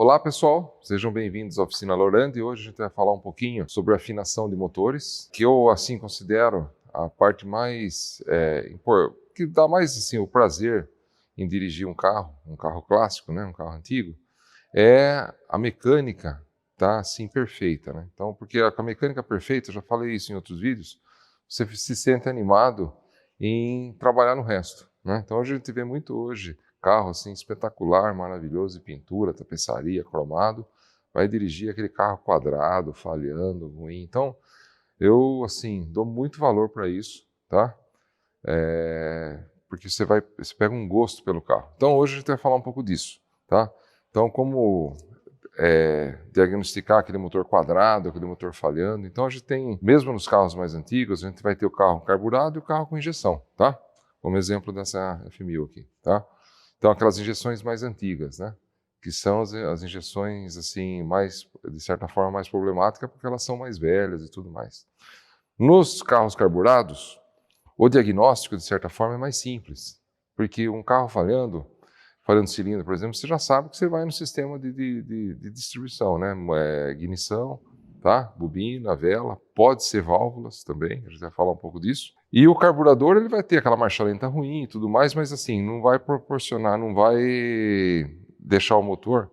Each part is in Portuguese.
Olá pessoal, sejam bem-vindos à Oficina Lorand e hoje a gente vai falar um pouquinho sobre afinação de motores, que eu assim considero a parte mais, que dá mais assim, o prazer em dirigir um carro clássico, né, um carro antigo, é a mecânica tá assim perfeita, né? Então, porque com a mecânica perfeita, eu já falei isso em outros vídeos, você se sente animado em trabalhar no resto, né? Então a gente vê muito hoje carro assim espetacular, maravilhoso, de pintura, tapeçaria, cromado, vai dirigir aquele carro quadrado, falhando, ruim. Então, eu assim dou muito valor para isso, tá? Porque você pega um gosto pelo carro. Então, hoje a gente vai falar um pouco disso, tá? Então, como diagnosticar aquele motor quadrado, aquele motor falhando. Então, a gente tem, mesmo nos carros mais antigos, a gente vai ter o carro carburado e o carro com injeção, tá? Como exemplo dessa F1000 aqui, tá? Então, aquelas injeções mais antigas, né? Que são as injeções, assim, mais, de certa forma, mais problemáticas, porque elas são mais velhas e tudo mais. Nos carros carburados, o diagnóstico, de certa forma, é mais simples, porque um carro falhando cilindro, por exemplo, você já sabe que você vai no sistema de distribuição, né? Ignição, tá? Bobina, vela, pode ser válvulas também, a gente vai falar um pouco disso. E o carburador, ele vai ter aquela marcha lenta ruim e tudo mais, mas assim, não vai proporcionar, não vai deixar o motor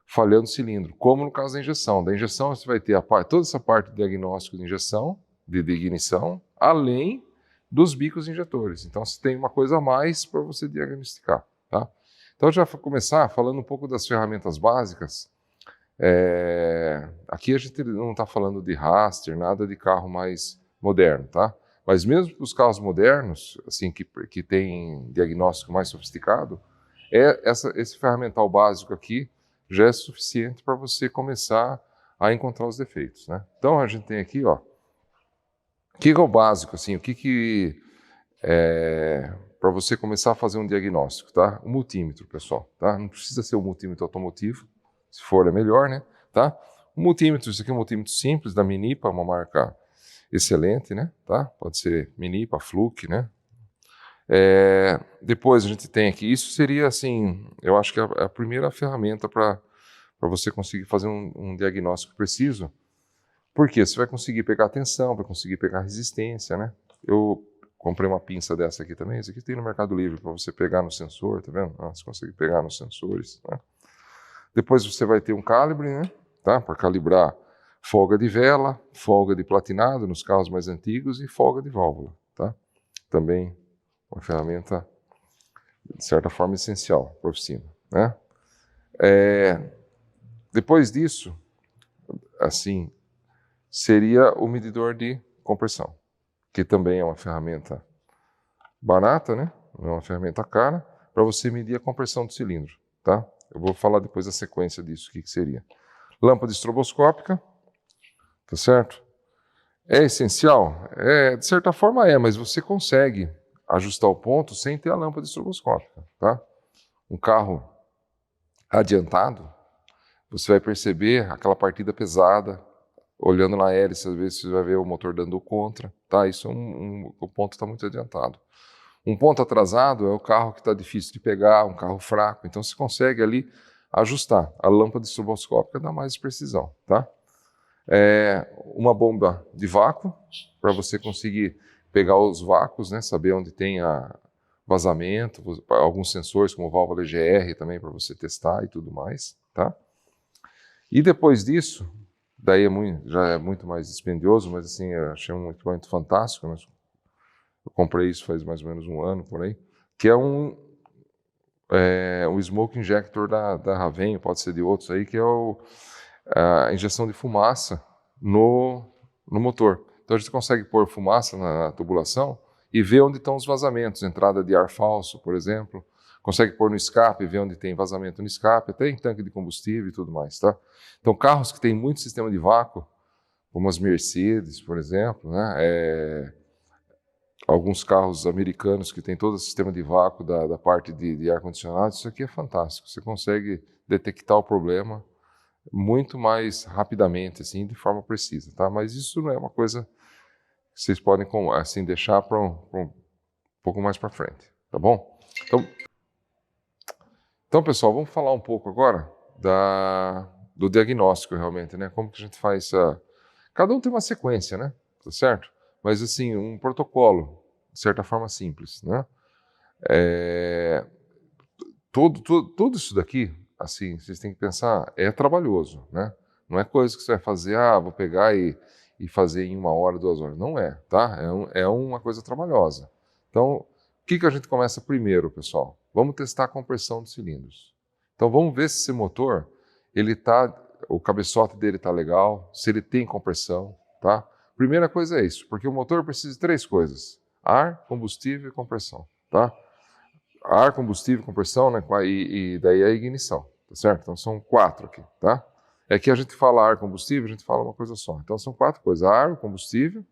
falhando cilindro, como no caso da injeção. Da injeção você vai ter toda essa parte de diagnóstico de injeção, de ignição, além dos bicos injetores. Então você tem uma coisa a mais para você diagnosticar, tá? Então, já vou começar falando um pouco das ferramentas básicas. Aqui a gente não está falando de raster, nada de carro mais moderno, tá? Mas mesmo para os carros modernos, assim, que tem diagnóstico mais sofisticado, esse ferramental básico aqui já é suficiente para você começar a encontrar os defeitos, né? Então, a gente tem aqui, ó, o que é o básico, assim, para você começar a fazer um diagnóstico, tá? O multímetro, pessoal, tá? Não precisa ser um multímetro automotivo, se for é melhor, né? Tá? O multímetro, isso aqui é um multímetro simples da Minipa, uma marca excelente, né? Tá? Pode ser Minipa, Fluke, né? Depois a gente tem aqui, isso seria assim, eu acho que é a primeira ferramenta para você conseguir fazer um diagnóstico preciso. Por quê? Você vai conseguir pegar tensão, vai conseguir pegar resistência, né? Eu comprei uma pinça dessa aqui também, isso aqui tem no Mercado Livre para você pegar no sensor, tá vendo? Você consegue pegar nos sensores, né? Depois você vai ter um calibre, né? Tá? Para calibrar folga de vela, folga de platinado nos carros mais antigos e folga de válvula, tá? Também uma ferramenta, de certa forma, essencial para a oficina, né? Depois disso, assim, seria o medidor de compressão, que também é uma ferramenta barata, né? Não é uma ferramenta cara, para você medir a compressão do cilindro, tá? Eu vou falar depois da sequência disso, o que seria. Lâmpada estroboscópica, tá certo? É essencial? De certa forma mas você consegue ajustar o ponto sem ter a lâmpada estroboscópica, tá? Um carro adiantado, você vai perceber aquela partida pesada, olhando na hélice, às vezes você vai ver o motor dando contra, tá? Isso o ponto está muito adiantado. Um ponto atrasado é o carro que está difícil de pegar, um carro fraco, então você consegue ali ajustar. A lâmpada estroboscópica dá mais precisão, tá? Uma bomba de vácuo, para você conseguir pegar os vácuos, né? Saber onde tem vazamento, alguns sensores como válvula EGR também para você testar e tudo mais, tá? E depois disso, daí já é muito mais dispendioso, mas assim, eu achei um equipamento fantástico, né? Eu comprei isso faz mais ou menos um ano, por aí, que é um smoke injector da Raven, pode ser de outros aí, que é a injeção de fumaça no motor. Então a gente consegue pôr fumaça na tubulação e ver onde estão os vazamentos, entrada de ar falso, por exemplo. Consegue pôr no escape e ver onde tem vazamento no escape, até em tanque de combustível e tudo mais, tá? Então carros que têm muito sistema de vácuo, como as Mercedes, por exemplo, né? Alguns carros americanos que têm todo o sistema de vácuo da parte de ar-condicionado, isso aqui é fantástico. Você consegue detectar o problema muito mais rapidamente, assim, de forma precisa, tá? Mas isso não é uma coisa que vocês podem, assim, deixar para um pouco mais para frente, tá bom? Então, pessoal, vamos falar um pouco agora do diagnóstico realmente, né? Como que a gente faz Cada um tem uma sequência, né? Tá certo? Mas assim, um protocolo, de certa forma simples, né? Tudo isso daqui, assim, vocês têm que pensar, é trabalhoso, né? Não é coisa que você vai fazer, vou pegar e fazer em 1 hora, 2 horas. Não é, tá? É uma coisa trabalhosa. Então, o que a gente começa primeiro, pessoal? Vamos testar a compressão dos cilindros. Então, vamos ver se esse motor, o cabeçote dele está legal, se ele tem compressão, tá? Primeira coisa é isso, porque o motor precisa de 3 coisas: ar, combustível e compressão, tá? Ar, combustível, compressão, né? E daí a ignição, tá certo? Então são 4 aqui, tá? É que a gente fala ar, combustível, a gente fala uma coisa só. Então são 4 coisas: ar, o combustível,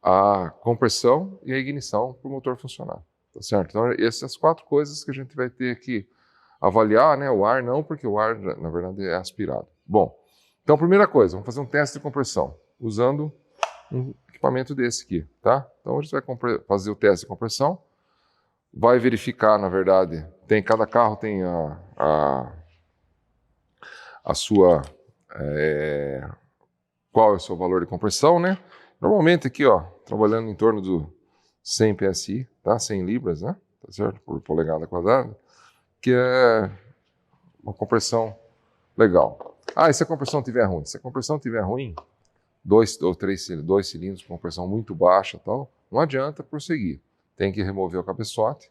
a compressão e a ignição para o motor funcionar, tá certo? Então essas 4 coisas que a gente vai ter que avaliar, né? O ar não, porque o ar, na verdade, é aspirado. Bom, então primeira coisa, vamos fazer um teste de compressão, usando um equipamento desse aqui, tá? Então a gente vai fazer o teste de compressão, vai verificar, na verdade, cada carro tem a sua, qual é o seu valor de compressão, né? Normalmente aqui, ó, trabalhando em torno do 100 PSI, tá? 100 libras, né? Tá certo? Por polegada quadrada, que é uma compressão legal. E se a compressão estiver ruim? Se a compressão estiver ruim, 2 cilindros com compressão muito baixa e tal, não adianta prosseguir. Tem que remover o cabeçote,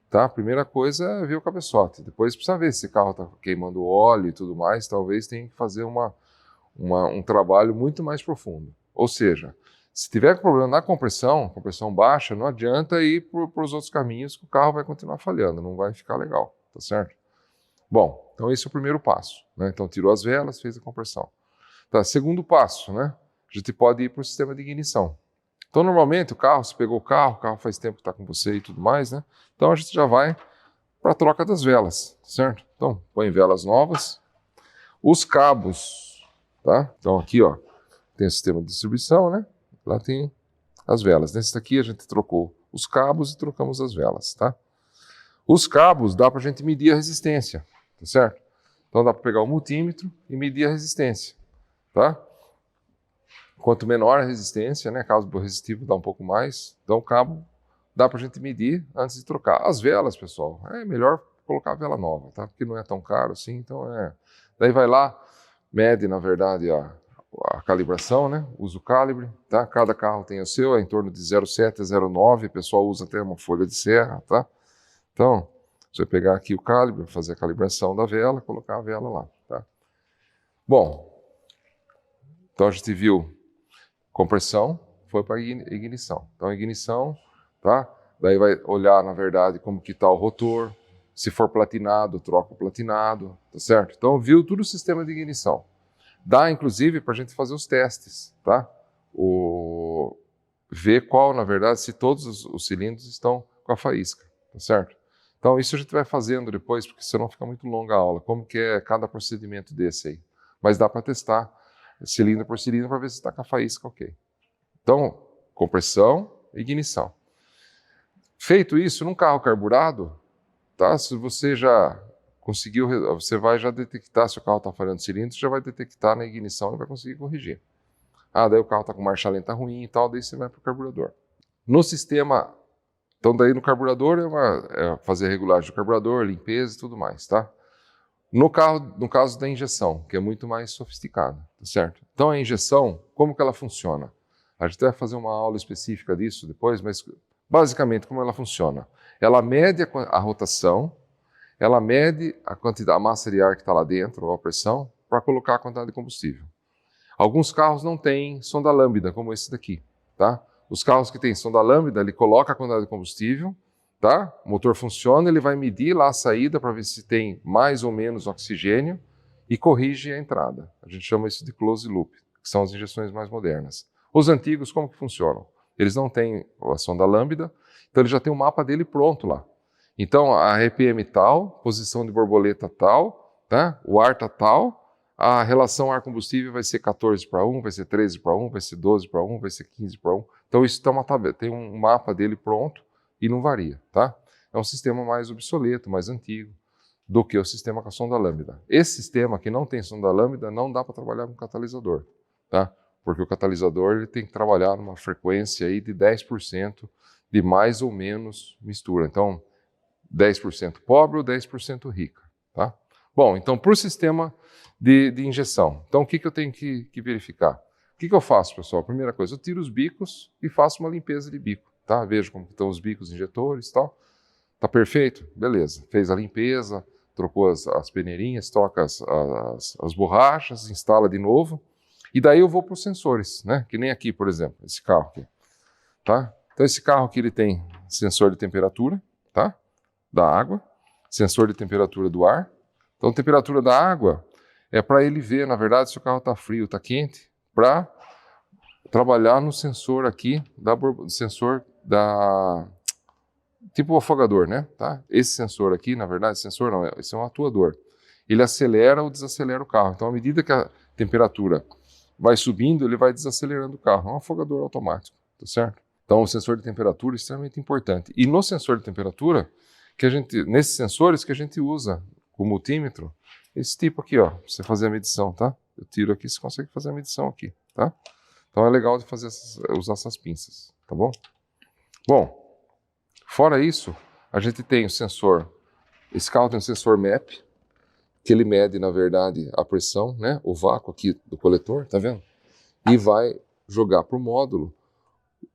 tá? A primeira coisa é ver o cabeçote. Depois precisa ver se o carro está queimando óleo e tudo mais. Talvez tenha que fazer um trabalho muito mais profundo. Ou seja, se tiver problema na compressão baixa, não adianta ir para os outros caminhos, que o carro vai continuar falhando, não vai ficar legal, tá certo? Bom, então esse é o primeiro passo, né? Então tirou as velas, fez a compressão. Tá, segundo passo, né? A gente pode ir para o sistema de ignição. Então, normalmente, você pegou o carro faz tempo que está com você e tudo mais, né? Então, a gente já vai para a troca das velas, certo? Então, põe velas novas. Os cabos, tá? Então, aqui, ó, tem o sistema de distribuição, né? Lá tem as velas. Nesse daqui, a gente trocou os cabos e trocamos as velas, tá? Os cabos, dá para a gente medir a resistência, tá certo? Então, dá para pegar o multímetro e medir a resistência, tá? Quanto menor a resistência, né, caso resistivo dá um pouco mais, então o cabo dá para a gente medir antes de trocar. As velas, pessoal, é melhor colocar a vela nova, tá? Porque não é tão caro assim, então Daí vai lá, mede, na verdade, a calibração, né? Usa o calibre, tá? Cada carro tem o seu, é em torno de 0,7 a 0,9, o pessoal usa até uma folha de serra, tá? Então, você vai pegar aqui o calibre, fazer a calibração da vela, colocar a vela lá, tá? Bom, então a gente viu compressão, foi para ignição. Então, a ignição, tá? Daí vai olhar, na verdade, como que está o rotor. Se for platinado, troca o platinado, tá certo? Então, viu tudo o sistema de ignição. Dá, inclusive, para a gente fazer os testes, tá? Ver qual, na verdade, se todos os cilindros estão com a faísca, tá certo? Então, isso a gente vai fazendo depois, porque senão fica muito longa a aula, como que é cada procedimento desse aí. Mas dá para testar cilindro por cilindro para ver se está com a faísca ok. Então, compressão e ignição. Feito isso, num carro carburado, tá? Se você já conseguiu, você vai já detectar se o carro está falhando cilindro, você já vai detectar na ignição e vai conseguir corrigir. Daí o carro está com marcha lenta ruim e tal, daí você vai para o carburador. No sistema, então daí no carburador é fazer a regulagem do carburador, limpeza e tudo mais, tá? No caso da injeção, que é muito mais sofisticado, tá certo? Então a injeção, como que ela funciona? A gente vai fazer uma aula específica disso depois, mas basicamente como ela funciona? Ela mede a rotação, ela mede a quantidade, a massa de ar que está lá dentro, ou a pressão, para colocar a quantidade de combustível. Alguns carros não têm sonda lambda, como esse daqui, tá? Os carros que têm sonda lambda, ele coloca a quantidade de combustível, tá? O motor funciona, ele vai medir lá a saída para ver se tem mais ou menos oxigênio e corrige a entrada. A gente chama isso de close loop, que são as injeções mais modernas. Os antigos, como que funcionam? Eles não têm a sonda lambda, então ele já tem o mapa dele pronto lá. Então, a RPM tal, posição de borboleta tal, tá? O ar tá tal, a relação ar-combustível vai ser 14:1, vai ser 13:1, vai ser 12:1, vai ser 15:1. Então, isso tá tem um mapa dele pronto e não varia, tá? É um sistema mais obsoleto, mais antigo. do que o sistema com a sonda lambda. Esse sistema que não tem sonda lambda não dá para trabalhar com catalisador, tá? Porque o catalisador ele tem que trabalhar numa frequência aí de 10% de mais ou menos mistura. Então, 10% pobre ou 10% rica, tá? Bom, então, para o sistema de injeção, então o que eu tenho que verificar? O que eu faço, pessoal? Primeira coisa, eu tiro os bicos e faço uma limpeza de bico, tá? Vejo como estão os bicos injetores e tal. Tá perfeito? Beleza. Fez a limpeza, trocou as peneirinhas, troca as borrachas, instala de novo. E daí eu vou para os sensores, né? Que nem aqui, por exemplo, esse carro aqui, tá? Então esse carro aqui ele tem sensor de temperatura, tá? Da água, sensor de temperatura do ar. Então a temperatura da água é para ele ver, na verdade, se o carro está frio, está quente, para trabalhar no sensor aqui, sensor da... tipo o afogador, né? Tá? Esse sensor aqui, na verdade, sensor não, esse é um atuador. Ele acelera ou desacelera o carro. Então, à medida que a temperatura vai subindo, ele vai desacelerando o carro. É um afogador automático, tá certo? Então, o sensor de temperatura é extremamente importante. E no sensor de temperatura, nesses sensores que a gente usa com o multímetro, esse tipo aqui, ó, pra você fazer a medição, tá? Eu tiro aqui, você consegue fazer a medição aqui, tá? Então, é legal de usar essas pinças, tá bom? Bom, fora isso, a gente tem o sensor, esse carro tem um sensor MAP, que ele mede, na verdade, a pressão, né, o vácuo aqui do coletor, tá vendo? E vai jogar para o módulo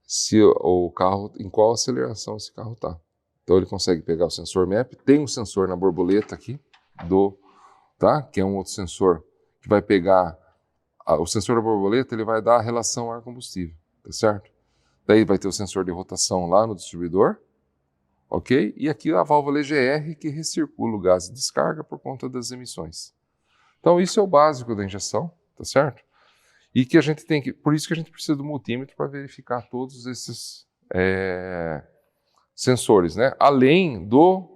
se o carro, em qual aceleração esse carro está. Então ele consegue pegar o sensor MAP, tem um sensor na borboleta aqui, tá? Que é um outro sensor que vai pegar, o sensor da borboleta ele vai dar a relação ar-combustível, tá certo? Daí vai ter o sensor de rotação lá no distribuidor, ok? E aqui a válvula EGR que recircula o gás de descarga por conta das emissões. Então isso é o básico da injeção, tá certo? E que a gente tem que, por isso que a gente precisa do multímetro para verificar todos esses sensores, né? Além do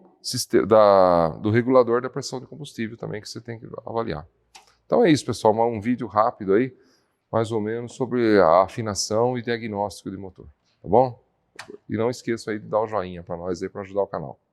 regulador da pressão de combustível também que você tem que avaliar. Então é isso, pessoal, um vídeo rápido aí, mais ou menos sobre a afinação e diagnóstico de motor, tá bom? E não esqueça aí de dar o joinha para nós aí para ajudar o canal.